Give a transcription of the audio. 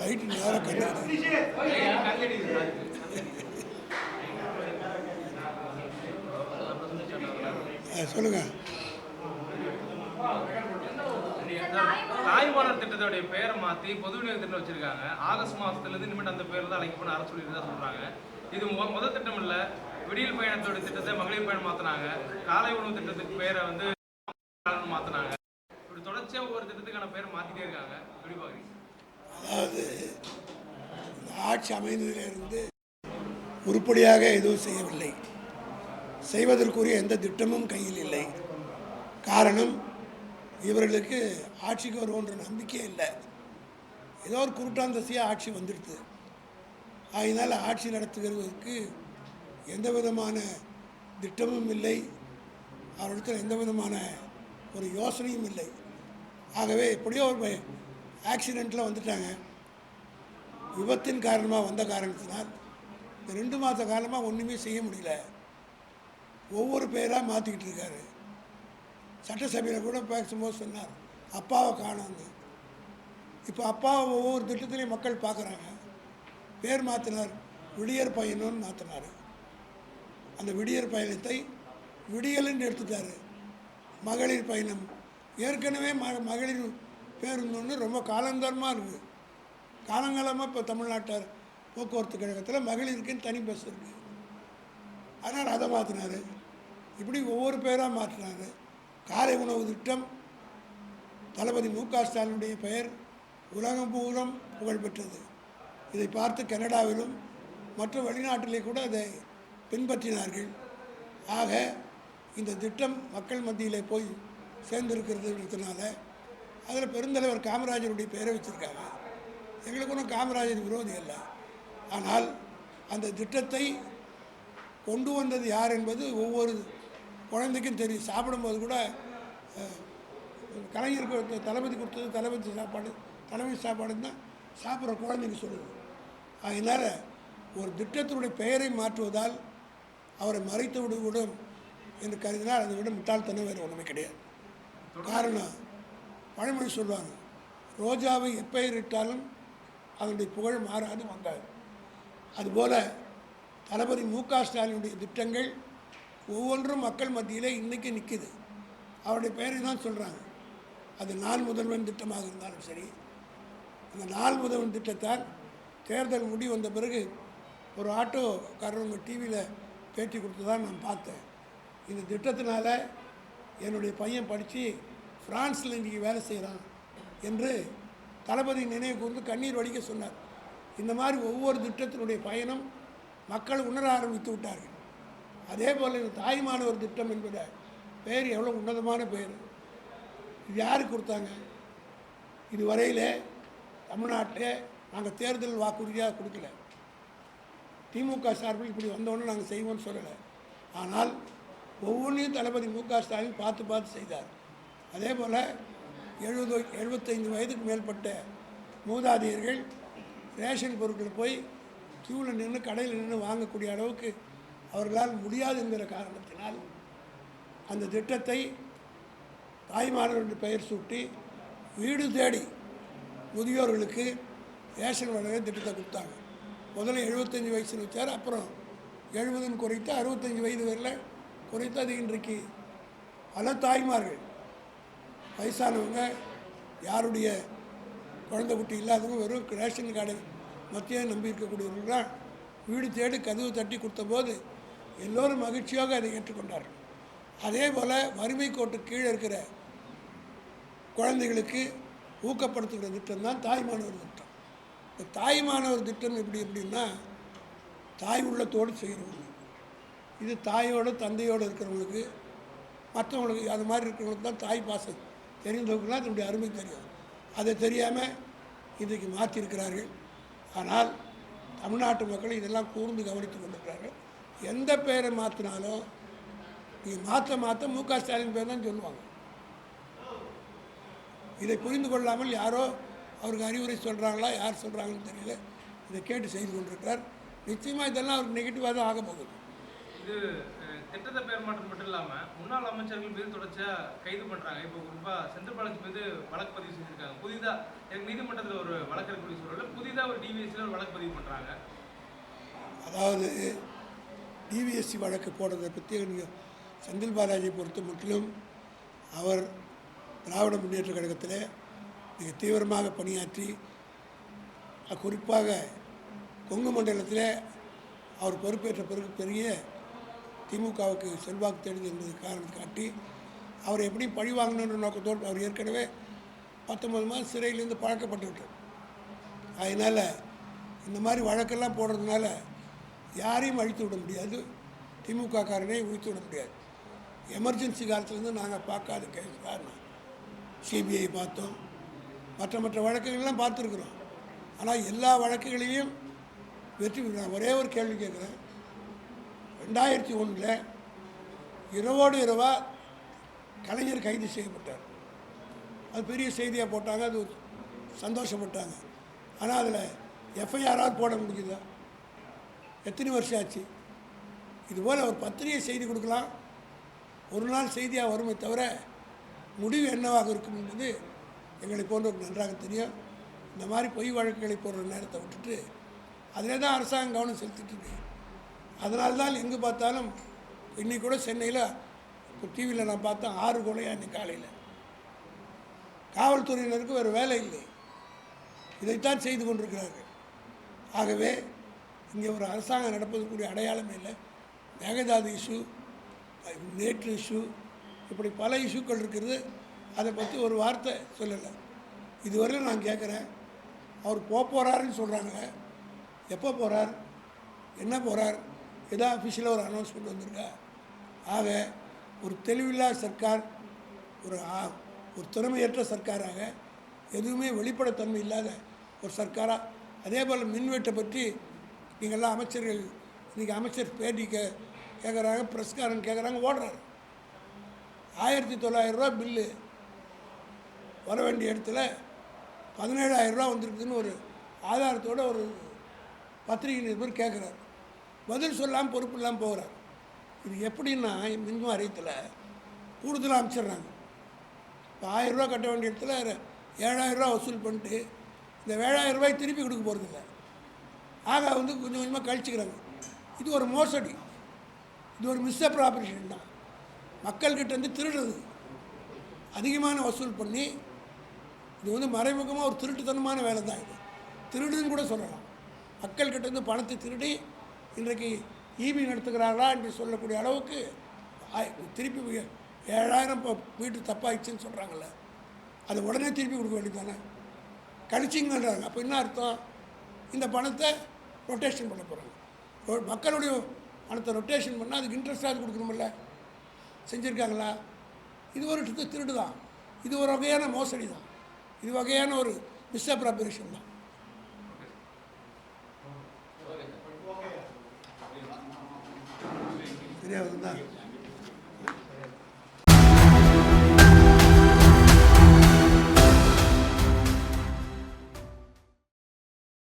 Light நேரம் கண்ணு சொல்லுங்கள். தாய்மானவர் திட்டத்தோடைய பெயரை மாற்றி பொது விநியோக திட்டம் வச்சிருக்காங்க. ஆகஸ்ட் மாதத்துலேருந்து இனிமேல் அந்த பேர் தான் அழைக்கப்படும் அரசு சொல்லிட்டு சொல்கிறாங்க. இது முதல் திட்டம் இல்லை. விடியல் பயணத்தோட திட்டத்தை மகளிர் பயணம் மாற்றினாங்க. காலை உணவு திட்டத்துக்கு பேரை வந்து மாற்றினாங்க. இப்படி தொடர்ச்சியாக ஒவ்வொரு திட்டத்துக்கான பேரை மாற்றிட்டே இருக்காங்க. எப்படி பார்க்குறீங்க? அதாவது இந்த ஆட்சி அமைந்ததிலிருந்து உருப்படியாக எதுவும் செய்யவில்லை. செய்வதற்குரிய எந்த திட்டமும் கையில் இல்லை. காரணம், இவர்களுக்கு ஆட்சிக்கு வருவோன்ற நம்பிக்கையே இல்லை. ஏதோ ஒரு குருட்டாந்தசியாக ஆட்சி வந்துடுது. அதனால் ஆட்சி நடத்துகிறதுக்கு எந்த விதமான திட்டமும் இல்லை. அவரிடத்தில் எந்த விதமான ஒரு யோசனையும் இல்லை. ஆகவே எப்படியோ ஒரு ஆக்சிடெண்ட்டில் வந்துட்டாங்க. விபத்தின் காரணமாக வந்த காரணத்தினால் இந்த 2 மாத காலமாக ஒன்றுமே செய்ய முடியல. ஒவ்வொரு பேராக மாற்றிக்கிட்டு இருக்காரு. சட்டசபையில் கூட பேசும்போது சொன்னார், அப்பாவை காணாங்க. இப்போ அப்பாவை ஒவ்வொரு திட்டத்திலையும் மக்கள் பார்க்குறாங்க. பேர் மாற்றினார், விடியற் பயணம்னு மாற்றினார். அந்த விடியற் பயணத்தை விடியல்னு எடுத்துட்டார். மகளிர் பயணம் ஏற்கனவே மகளிர் பேருந்துன்னு ரொம்ப காலந்தரமாக இருக்குது. காலங்காலமாக இப்போ தமிழ்நாட்டார் போக்குவரத்து கழகத்தில் மகளிருக்குன்னு தனி பஸ் இருக்குது. அதனால் அதை மாற்றினார். இப்படி ஒவ்வொரு பேராக மாற்றினார். காலை உணவு திட்டம், தளபதி மு.க. ஸ்டாலினுடைய பெயர் உலகம் பூரம் புகழ்பெற்றது. இதை பார்த்து கனடாவிலும் மற்ற வெளிநாட்டிலே கூட அதை பின்பற்றினார்கள். ஆக இந்த திட்டம் மக்கள் மத்தியிலே போய் சேர்ந்திருக்கிறதுனால அதில் பெருந்தலைவர் காமராஜருடைய பெயரை வச்சுருக்காங்க. எங்களுக்கு ஒன்றும் காமராஜர் விரோதி அல்ல. ஆனால் அந்த திட்டத்தை கொண்டு வந்தது யார் என்பது ஒவ்வொரு குழந்தைக்கும் தெரியும். சாப்பிடும்போது கூட கலைஞருக்கு தளபதி கொடுத்தது தலைமை சாப்பாடுன்னு தான் சாப்பிட்ற குழந்தைங்க சொல்லுது. அதனால் ஒரு திட்டத்தினுடைய பெயரை மாற்றுவதால் அவரை மறைத்து விடக்கூடும் என்று கருதினால் அதை விட முட்டாள்தனம் வேறு ஒன்றுமே கிடையாது. காரணம், பழமொழி சொல்லுவாங்க, ரோஜாவை எப்பெயரிட்டாலும் அதனுடைய புகழ் மாறாது வந்தாது. அதுபோல் தளபதி மு.க. ஸ்டாலினுடைய திட்டங்கள் ஒவ்வொன்றும் மக்கள் மத்தியிலே இன்றைக்கி நிற்கிது. அவருடைய பெயரை தான் சொல்கிறாங்க. அது நாள் முதல்வன் திட்டமாக இருந்தாலும் சரி, அந்த நாள் முதல்வன் திட்டத்தால் தேர்தல் முடி வந்த பிறகு ஒரு ஆட்டோக்காரங்க டிவியில் பேட்டி கொடுத்து தான் நான் பார்த்தேன். இந்த திட்டத்தினால என்னுடைய பையன் படித்து ஃப்ரான்ஸில் இன்றைக்கி வேலை செய்கிறான் என்று தளபதி நினைவு கூர்ந்து கண்ணீர் வடிக்க சொன்னார். இந்த மாதிரி ஒவ்வொரு திட்டத்தினுடைய பயணம் மக்கள் உணர ஆரம்பித்து விட்டார்கள். அதே போல் இந்த தாய்மானவர் திட்டம் என்பத பெயர் எவ்வளோ உன்னதமான பெயர். இது யாருக்கு கொடுத்தாங்க? இதுவரையில் தமிழ்நாட்டில் நாங்கள் தேர்தல் வாக்குறுதியாக கொடுக்கல. திமுக சார்பில் இப்படி வந்தோன்னு நாங்கள் செய்வோம்னு சொல்லலை. ஆனால் ஒவ்வொன்றையும் தளபதி மு.க. ஸ்டாலின் பார்த்து செய்தார். அதே போல் 75 வயதுக்கு மேற்பட்ட மூதாதையர்கள் ரேஷன் பொருட்கள் போய் க்யூவில் நின்று கடையில் நின்று வாங்கக்கூடிய அளவுக்கு அவர்களால் முடியாது என்கிற காரணத்தினால் அந்த திட்டத்தை தாய்மானவருடைய பெயர் சூட்டி வீடு தேடி முதியோர்களுக்கு ரேஷன் வழங்க திட்டத்தை கொடுத்தாங்க. முதல்ல 75 வயசுன்னு வச்சார். அப்புறம் 70ன்னு குறைத்து 65 வயது வரையில் குறைத்து அது இன்றைக்கு பல தாய்மார்கள், வயசானவங்க, யாருடைய குழந்தை குட்டி இல்லாதவங்க வெறும் ரேஷன் கார்டை மத்திய நம்பி இருக்கக்கூடியவர்கள் வீடு தேடி கதவு தட்டி கொடுத்தபோது எல்லோரும் மகிழ்ச்சியாக அதை ஏற்றுக்கொண்டார்கள். அதே போல் வறுமை கோட்டு கீழே இருக்கிற குழந்தைகளுக்கு ஊக்கப்படுத்துகிற திட்டம் தான் தாய்மானவர் திட்டம். இந்த தாய்மானவர் திட்டம் எப்படின்னா தாய் உள்ளத்தோடு செய்கிறவங்க. இது தாயோடு தந்தையோடு இருக்கிறவங்களுக்கு, மற்றவங்களுக்கு அது மாதிரி இருக்கிறவங்களுக்கு தான் தாய் பாசம் தெரிந்தவங்களுக்குலாம் அதனுடைய அருமை தெரியும். அதை தெரியாமல் இன்றைக்கு மாற்றிருக்கிறார்கள். ஆனால் தமிழ்நாட்டு மக்கள் இதெல்லாம் கூர்ந்து கவனித்து கொண்டிருக்கிறார்கள். எந்த பெயரை மாற்றினாலும் நீங்கள் மாற்ற மு.க. ஸ்டாலின் பேர் தான் சொல்லுவாங்க. இதை புரிந்து கொள்ளாமல் யாரோ அவருக்கு அறிவுரை சொல்கிறாங்களா, யார் சொல்கிறாங்கன்னு தெரியல, இதை கேட்டு செய்து கொண்டிருக்கிறார். நிச்சயமாக இதெல்லாம் அவருக்கு நெகட்டிவாக தான் ஆக போகுது. இது திட்டத்தை பெயர் மாற்றம் மட்டும் இல்லாமல் முன்னாள் அமைச்சர்கள் மீது தொடர்ச்சியாக கைது பண்ணுறாங்க. இப்போ குறிப்பாக செந்தில் பாலாஜி மீது வழக்கு பதிவு செஞ்சுருக்காங்க. புதிதாக எனக்கு நீதிமன்றத்தில் ஒரு வழக்கு இருக்கக்கூடிய சூழலில் புதிதாக ஒரு டிவிஎஸ்சியில் ஒரு வழக்கு பதிவு பண்ணுறாங்க. அதாவது டிவிஎஸ்சி வழக்கு போடுறதை பற்றி நீங்கள் செந்தில் பாலாஜியை பொறுத்த முற்றிலும் அவர் திராவிட முன்னேற்ற கழகத்தில் மிக தீவிரமாக பணியாற்றி குறிப்பாக கொங்கு மண்டலத்தில் அவர் பொறுப்பேற்ற பிறகு பெரிய திமுகவுக்கு செல்வாக்கு தேடுது என்பது காரணத்தை காட்டி அவர் எப்படி பழி வாங்கணுன்ற நோக்கத்தோடு அவர் ஏற்கனவே 19 மாதம் சிறையிலேருந்து பழக்கப்பட்டுவிட்டார். அதனால் இந்த மாதிரி வழக்கெல்லாம் போடுறதுனால யாரையும் அழித்து விட முடியாது, திமுக காரனே ஒழித்து விட முடியாது. எமர்ஜென்சி காலத்துலேருந்து நாங்கள் பார்க்காத கேஸ் காரணம் சிபிஐ பார்த்தோம், மற்ற வழக்குகள்லாம் பார்த்துருக்குறோம். ஆனால் எல்லா வழக்குகளையும் வெற்றி பெறும். ஒரே ஒரு கேள்வி கேட்குறேன். 2001 இரவோடு இரவாக கலைஞர் கைது செய்யப்பட்டார். அது பெரிய செய்தியாக போட்டாங்க, அது சந்தோஷப்பட்டாங்க. ஆனால் அதில் எஃப்ஐஆராக போட முடியுதா? எத்தனை வருஷம் ஆச்சு? இதுபோல் ஒரு பத்திரிகை செய்தி கொடுக்கலாம், ஒரு நாள் செய்தியாக வருமே தவிர முடிவு என்னவாக இருக்கும் என்பது எங்களை போன்றவருக்கு நன்றாக தெரியும். இந்த மாதிரி பொய் வழக்குகளை போடுற நேரத்தை விட்டுட்டு அதிலே தான் அரசாங்கம் கவனம் செலுத்திட்டு இருக்கு. அதனால்தான் எங்கே பார்த்தாலும் இன்றைக்கி கூட சென்னையில் இப்போ டிவியில் நான் பார்த்தேன் 6 கொலையாக இன்னைக்கு காலையில். காவல்துறையினருக்கு வேறு வேலை இல்லை, இதைத்தான் செய்து கொண்டிருக்கிறார்கள். ஆகவே இங்கே ஒரு அரசாங்கம் நடப்பதற்குரிய அடையாளமே இல்லை. மேகதாது இஷ்யூ, நேற்று இஷ்யூ, இப்படி பல இஷ்யூக்கள் இருக்கிறது. அதை பற்றி ஒரு வார்த்தை சொல்லலை. இதுவரையிலும் நான் கேட்குறேன், அவர் போகிறாருன்னு சொல்கிறாங்களே, எப்போ போகிறார், என்ன போகிறார், ஏதோ அஃபிஷியலாக ஒரு அனௌன்ஸ்மெண்ட் வந்திருக்கா? ஆக ஒரு தெளிவில்லாத சர்க்கார், ஒரு திறமையற்ற சர்க்காராக, எதுவுமே வெளிப்படைத்தன்மை இல்லாத ஒரு சர்க்காராக. அதே போல் மின்வெட்டை பற்றி நீங்கள்லாம் அமைச்சர்கள் இன்றைக்கி அமைச்சர் பேட்டி கேட்குறாங்க, ப்ரெஸ்காரன் கேட்குறாங்க, ஓடுறாரு. 1900 ரூபா பில்லு வர வேண்டிய இடத்துல 17,000 ரூபா வந்திருக்குதுன்னு ஒரு ஆதாரத்தோடு ஒரு பத்திரிகை நிருபர் கேட்குறாரு. பதில் சொல்லாமல் பொறுப்பு இல்லாமல் போகிறார். இது எப்படின்னா மின் வாரியத்தில் கூடுதலாக அமைச்சிட்றாங்க. இப்போ 1000 ரூபா கட்ட வேண்டிய இடத்துல 7,000 ரூபா வசூல் பண்ணிட்டு இந்த 7,000 ரூபாய் திருப்பி கொடுக்க போகிறதில்ல. ஆக கொஞ்சம் கொஞ்சமாக கழிச்சுக்கிறாங்க. இது ஒரு மோசடி, இது ஒரு மிஸ்அப்ராப்ரியேஷன் தான். மக்கள்கிட்ட திருடுறது, அதிகமான வசூல் பண்ணி இது மறைமுகமாக ஒரு திருட்டுத்தனமான வேலை தான். இது திருடுன்னு கூட சொல்லலாம். மக்கள்கிட்ட பணத்தை திருடி இன்றைக்கு ஈபி நடத்துகிறார்களா என்று சொல்லக்கூடிய அளவுக்கு திருப்பி 7,000 இப்போ வீட்டு தப்பாயிடுச்சுன்னு சொல்கிறாங்கல்ல, அதை உடனே திருப்பி கொடுக்க வேண்டியது தானே, கழிச்சிங்கன்றாங்க. அப்போ என்ன அர்த்தம்? இந்த பணத்தை ரொட்டேஷன் பண்ண போகிறாங்க. மக்களுடைய பணத்தை ரொட்டேஷன் பண்ணால் அதுக்கு இன்ட்ரெஸ்டாக கொடுக்கணுமில்ல, செஞ்சுருக்காங்களா? இது ஒரு திருடு தான், இது ஒரு வகையான மோசடி தான், இது வகையான ஒரு மிஸ்அப்ராப்ரியேஷன் தான். சரியா வருதுதான்.